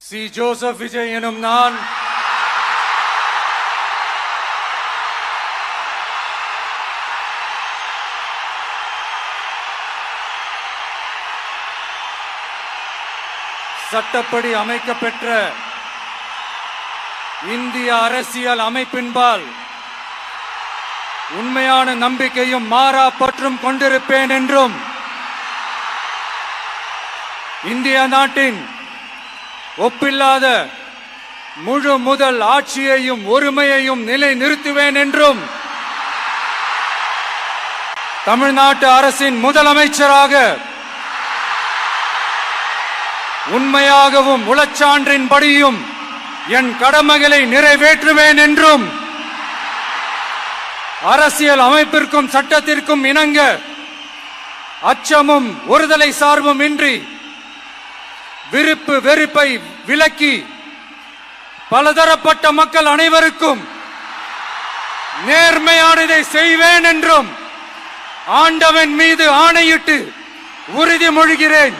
C Joseph Vijay எனும் நான் சட்டப்படி அமைக்கப்பெற்ற இந்திய அரசியல் அமைப்பின்பால் உண்மையான நம்பிக்கையும் மாறா பற்றும் கொண்டிருப்பேன் என்றும் இந்திய நாட்டின் ஒப்பில்லாத முழு முதல் ஆட்சியையும் ஒருமையையும் நிலை நிறுத்துவேன் என்றும் தமிழ்நாட்டு அரசின் முதலமைச்சராக உண்மையாகவும் உளச்சான்றின்படியும் என் கடமைகளை நிறைவேற்றுவேன் என்றும் அரசியல் அமைப்பிற்கும் சட்டத்திற்கும் இணங்க அச்சமும் ஒருதலை சார்பும் இன்றி விருப்பு வெறுப்பை விலக்கி பலதரப்பட்ட மக்கள் அனைவருக்கும் நேர்மையானதை செய்வேன் என்றும் ஆண்டவன் மீது ஆணையிட்டு உறுதிமொழிகிறேன்.